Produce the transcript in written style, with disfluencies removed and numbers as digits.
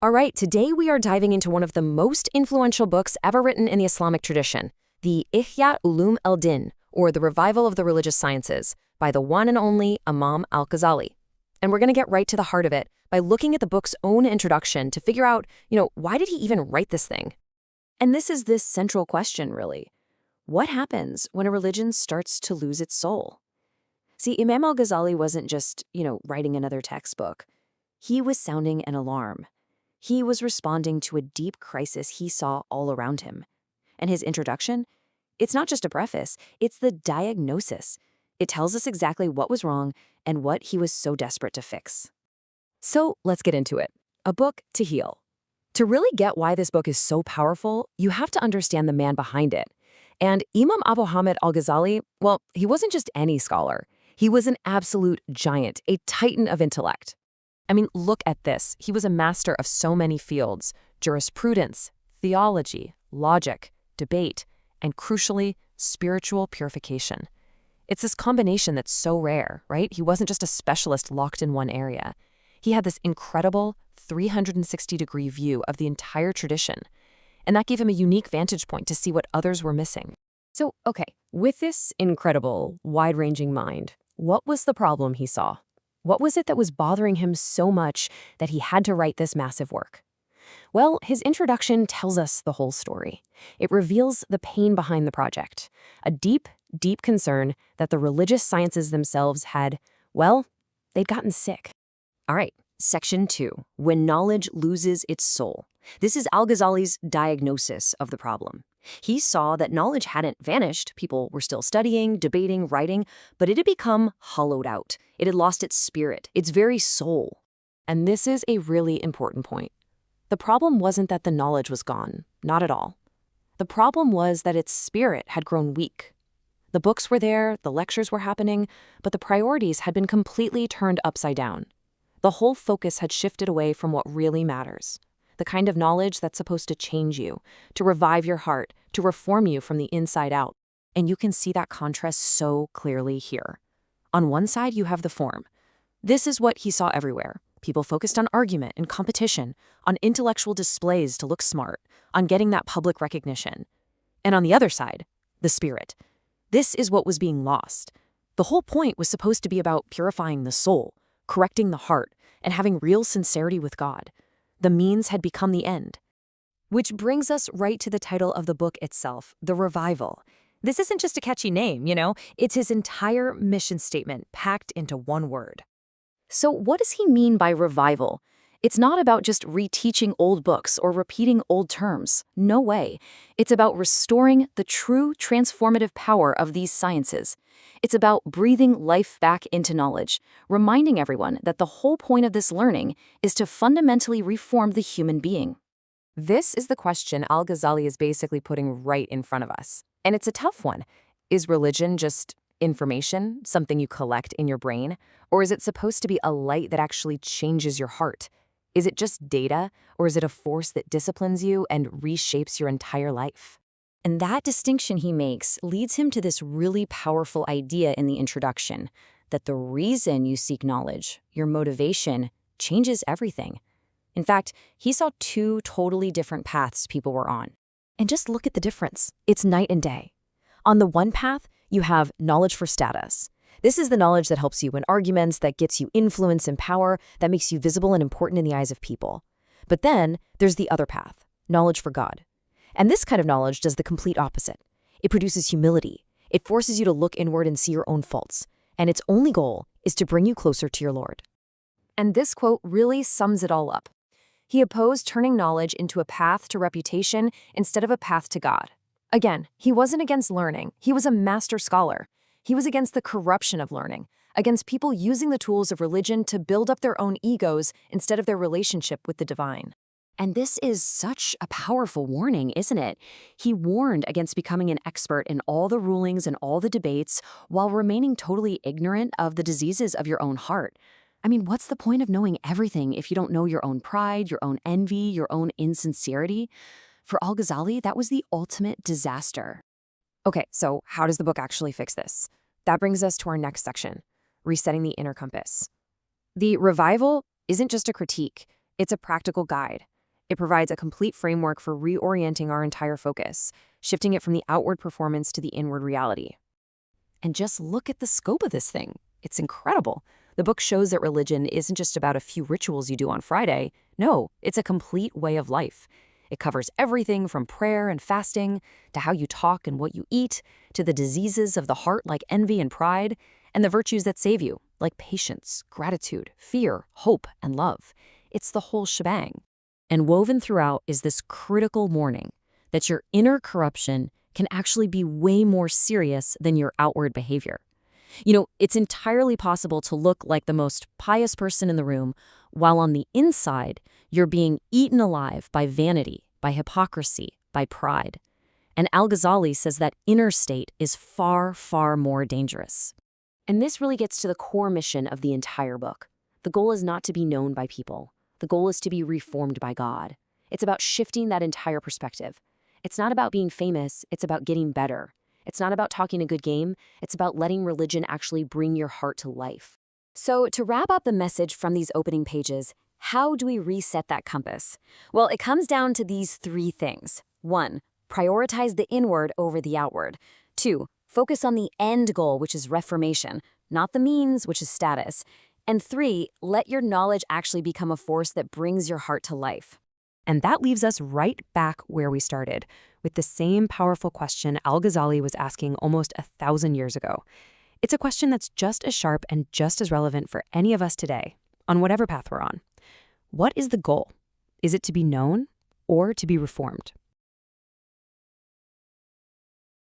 All right, today we are diving into one of the most influential books ever written in the Islamic tradition, the Ihya Ulum al-Din, or The Revival of the Religious Sciences, by the one and only Imam Al-Ghazali. And we're going to get right to the heart of it by looking at the book's own introduction to figure out, why did he even write this thing? And this is this central question, really. What happens when a religion starts to lose its soul? See, Imam Al-Ghazali wasn't just, writing another textbook. He was sounding an alarm. He was responding to a deep crisis he saw all around him. And his introduction? It's not just a preface, it's the diagnosis. It tells us exactly what was wrong and what he was so desperate to fix. So let's get into it. A book to heal. To really get why this book is so powerful, you have to understand the man behind it. And Imam Abu Hamid al-Ghazali, well, he wasn't just any scholar. He was an absolute giant, a titan of intellect. I mean, look at this. He was a master of so many fields: jurisprudence, theology, logic, debate, and crucially, spiritual purification. It's this combination that's so rare, right? He wasn't just a specialist locked in one area. He had this incredible 360-degree view of the entire tradition, and that gave him a unique vantage point to see what others were missing. So, okay, with this incredible, wide-ranging mind, what was the problem he saw? What was it that was bothering him so much that he had to write this massive work? Well, his introduction tells us the whole story. It reveals the pain behind the project, a deep, deep concern that the religious sciences themselves had, well, they'd gotten sick. All right, Section 2, When Knowledge Loses Its Soul. This is Al-Ghazali's diagnosis of the problem. He saw that knowledge hadn't vanished. People were still studying, debating, writing, but it had become hollowed out. It had lost its spirit, its very soul. And this is a really important point. The problem wasn't that the knowledge was gone, not at all. The problem was that its spirit had grown weak. The books were there, the lectures were happening, but the priorities had been completely turned upside down. The whole focus had shifted away from what really matters. The kind of knowledge that's supposed to change you, to revive your heart, to reform you from the inside out. And you can see that contrast so clearly here. On one side, you have the form. This is what he saw everywhere. People focused on argument and competition, on intellectual displays to look smart, on getting that public recognition. And on the other side, the spirit. This is what was being lost. The whole point was supposed to be about purifying the soul, correcting the heart, and having real sincerity with God. The means had become the end. Which brings us right to the title of the book itself, The Revival. This isn't just a catchy name, it's his entire mission statement packed into one word. So what does he mean by revival? It's not about just reteaching old books or repeating old terms. No way. It's about restoring the true transformative power of these sciences. It's about breathing life back into knowledge, reminding everyone that the whole point of this learning is to fundamentally reform the human being. This is the question Al-Ghazali is basically putting right in front of us. And it's a tough one. Is religion just information, something you collect in your brain? Or is it supposed to be a light that actually changes your heart? Is it just data, or is it a force that disciplines you and reshapes your entire life? And that distinction he makes leads him to this really powerful idea in the introduction, that the reason you seek knowledge, your motivation, changes everything. In fact, he saw two totally different paths people were on. And just look at the difference. It's night and day. On the one path, you have knowledge for status. This is the knowledge that helps you win arguments, that gets you influence and power, that makes you visible and important in the eyes of people. But then there's the other path, knowledge for God. And this kind of knowledge does the complete opposite. It produces humility. It forces you to look inward and see your own faults. And its only goal is to bring you closer to your Lord. And this quote really sums it all up. He opposed turning knowledge into a path to reputation instead of a path to God. Again, he wasn't against learning. He was a master scholar. He was against the corruption of learning, against people using the tools of religion to build up their own egos instead of their relationship with the divine. And this is such a powerful warning, isn't it? He warned against becoming an expert in all the rulings and all the debates while remaining totally ignorant of the diseases of your own heart. I mean, what's the point of knowing everything if you don't know your own pride, your own envy, your own insincerity? For Al-Ghazali, that was the ultimate disaster. Okay, so how does the book actually fix this? That brings us to our next section, resetting the inner compass. The revival isn't just a critique. It's a practical guide. It provides a complete framework for reorienting our entire focus, shifting it from the outward performance to the inward reality. And just look at the scope of this thing. It's incredible. The book shows that religion isn't just about a few rituals you do on Friday. No, it's a complete way of life. It covers everything from prayer and fasting, to how you talk and what you eat, to the diseases of the heart like envy and pride, and the virtues that save you, like patience, gratitude, fear, hope, and love. It's the whole shebang. And woven throughout is this critical warning that your inner corruption can actually be way more serious than your outward behavior. It's entirely possible to look like the most pious person in the room, while on the inside, you're being eaten alive by vanity, by hypocrisy, by pride. And Al-Ghazali says that inner state is far, far more dangerous. And this really gets to the core mission of the entire book. The goal is not to be known by people. The goal is to be reformed by God. It's about shifting that entire perspective. It's not about being famous, it's about getting better. It's not about talking a good game, it's about letting religion actually bring your heart to life. So to wrap up the message from these opening pages, how do we reset that compass? Well, it comes down to these 3 things. 1, prioritize the inward over the outward. 2, focus on the end goal, which is reformation, not the means, which is status. And 3, let your knowledge actually become a force that brings your heart to life. And that leaves us right back where we started, with the same powerful question Al-Ghazali was asking almost 1,000 years ago. It's a question that's just as sharp and just as relevant for any of us today, on whatever path we're on. What is the goal? Is it to be known or to be reformed?